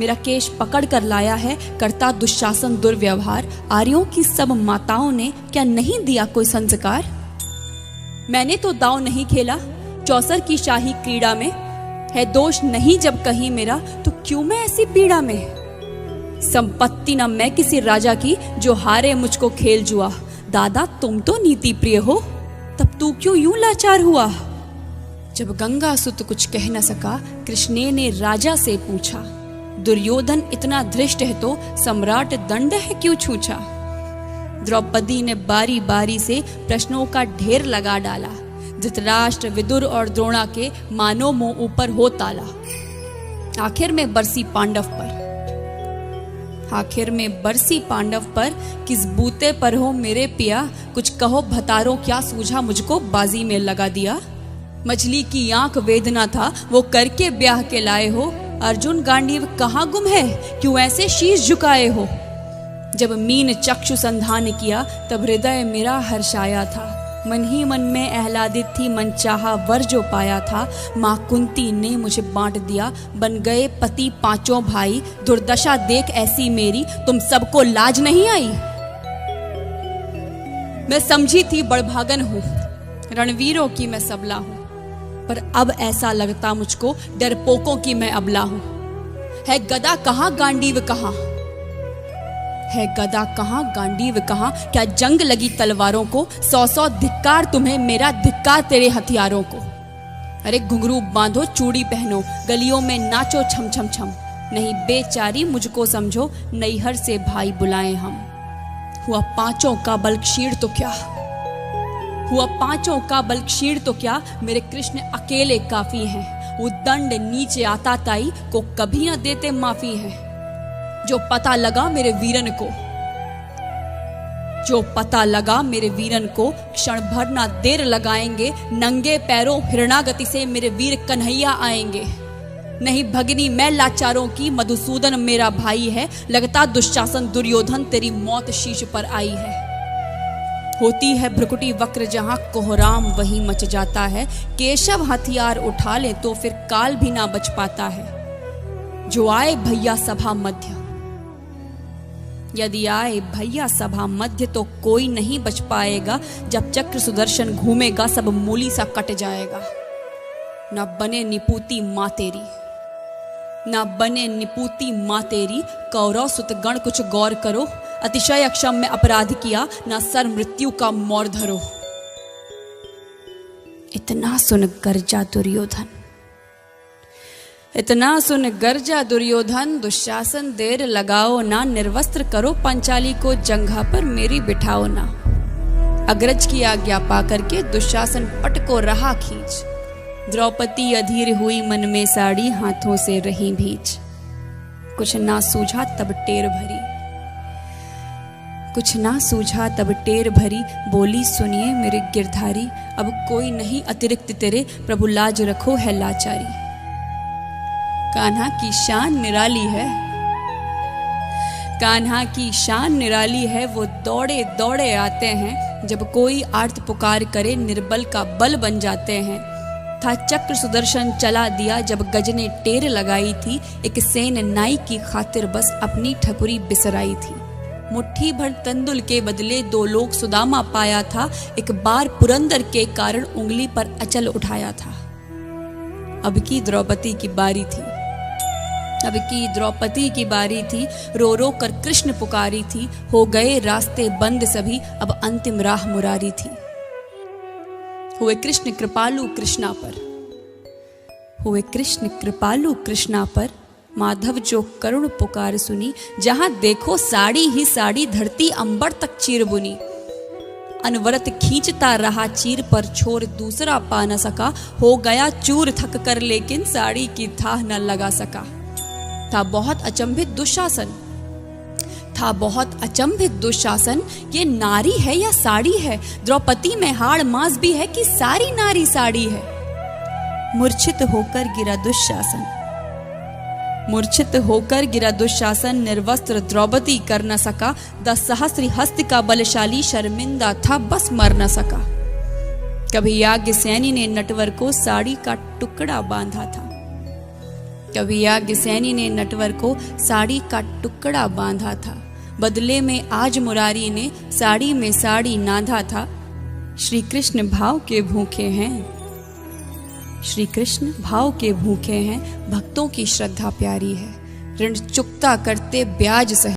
मेरा केश पकड़ कर लाया है, करता दुशासन दुर्व्यवहार। आर्यों की सब माताओं ने क्या नहीं दिया कोई संस्कार? मैंने तो दांव नहीं खेला चौसर की शाही क्रीड़ा में, है दोष नहीं जब कहीं मेरा, तो क्यों मैं ऐसी पीड़ा में? संपत्ति न मैं किसी राजा की, जो हारे मुझको खेल जुआ। दादा तुम तो नीति प्रिय हो, तब तू क्यों यूं लाचार हुआ? जब गंगा सुत कुछ कह न सका, कृष्ण ने राजा से पूछा। दुर्योधन इतना धृष्ट है तो सम्राट दंड है क्यों छूछा? द्रौपदी ने बारी बारी से प्रश्नों का ढेर लगा डाला। धृतराष्ट्र, विदुर और द्रोणा के मानो मुंह ऊपर हो ताला। आखिर में बरसी पांडव पर, किस बूते पर हो मेरे पिया? कुछ कहो भतारो क्या सूझा मुझको बाजी में लगा दिया? मछली की आंख वेदना था वो करके ब्याह के लाए हो। अर्जुन गांडीव कहाँ गुम है, क्यों ऐसे शीश झुकाए हो? जब मीन चक्षु संधान किया, तब हृदय मेरा हर्षाया था। मन ही मन में आह्लादित थी, मन चाहा वर जो पाया था। माँ कुंती ने मुझे बांट दिया, बन गए पति पांचों भाई। दुर्दशा देख ऐसी मेरी, तुम सबको लाज नहीं आई? मैं समझी थी बड़भागन हूँ, रणवीरों की मैं सबला हूँ, पर अब ऐसा लगता मुझको डरपोकों की मैं अबला हूँ। है गदा कहाँ गांडीव कहाँ, है गदा कहाँ गांडीव कहाँ? क्या जंग लगी तलवारों को? 100 धिक्कार तुम्हें, मेरा धिक्कार तेरे हथियारों को। अरे घुंघरू बांधो चूड़ी पहनो, गलियों में नाचो छम छम छम। नहीं बेचारी मुझको समझो, नैहर से भाई बुलाएं हम। हुआ पांचों का बल क्षीण तो क्या, मेरे कृष्ण अकेले काफी हैं। वो दंड नीचे आता ताई को कभी न देते माफी है। जो पता लगा मेरे वीरन को, क्षण भर ना देर लगाएंगे। नंगे पैरों हिरणागति से मेरे वीर कन्हैया आएंगे। नहीं भगनी मैं लाचारों की, मधुसूदन मेरा भाई है। लगता दुशासन दुर्योधन तेरी मौत शीश पर आई है। होती है भ्रुकुटी वक्र जहां कोहराम वहीं मच जाता है। केशव हथियार उठा ले तो फिर काल भी ना बच पाता है। जो आए भैया सभा मध्य, यदि आए भैया सभा मध्य, तो कोई नहीं बच पाएगा। जब चक्र सुदर्शन घूमेगा, सब मूली सा कट जाएगा। न बने निपूती माँ तेरी, कौरव सुत गण कुछ गौर करो। अतिशय अक्षम में अपराध किया, न सर मृत्यु का मोर धरो। इतना सुन गर्जा दुर्योधन, दुशासन देर लगाओ ना। निर्वस्त्र करो पंचाली को, जंघा पर मेरी बिठाओ ना। अग्रज की आज्ञा पा करके दुशासन पट को रहा खींच। द्रौपदी अधीर हुई मन में साड़ी, हाथों से रही भीज। कुछ ना सूझा तब टेर भरी, बोली सुनिए मेरे गिरधारी। अब कोई नहीं अतिरिक्त तेरे, प्रभु लाज रखो है लाचारी। कान्हा की शान निराली है, वो दौड़े दौड़े आते हैं। जब कोई आर्त पुकार करे, निर्बल का बल बन जाते हैं। था चक्र सुदर्शन चला दिया, जब गज ने टेर लगाई थी। एक सेन नाई की खातिर बस अपनी ठकुरी बिसराई थी। मुट्ठी भर तंदुल के बदले 2 लोग सुदामा पाया था। एक बार पुरंदर के कारण उंगली पर अचल उठाया था। अब की द्रौपदी की बारी थी, रो रो कर कृष्ण पुकारी थी। हो गए रास्ते बंद सभी, अब अंतिम राह मुरारी थी। हुए कृष्ण कृपालु कृष्णा पर, माधव जो करुण पुकार सुनी। जहां देखो साड़ी ही साड़ी, धरती अंबर तक चीर बुनी। अनवरत खींचता रहा चीर पर, छोर दूसरा पा न सका। हो गया चूर थक कर, लेकिन साड़ी की थाह न लगा सका। था बहुत अचंभित दुशासन, ये नारी है या साड़ी है? द्रौपदी में हाड़ मांस भी है कि सारी नारी साड़ी है? मूर्छित होकर गिरा दुशासन, निर्वस्त्र द्रौपदी कर न सका। 10 सहस्त्र हस्त का बलशाली, शर्मिंदा था बस मर न सका। कभी याज्ञसेनी ने नटवर को साड़ी का टुकड़ा बांधा था। कभी याज्ञसेनी ने नटवर को साड़ी का टुकड़ा बांधा था, बदले में आज मुरारी ने साड़ी में साड़ी नाधा था। श्री कृष्ण भाव के भूखे हैं, श्री कृष्ण भाव के भूखे हैं, भक्तों की श्रद्धा प्यारी है। ऋण चुकता करते ब्याज सह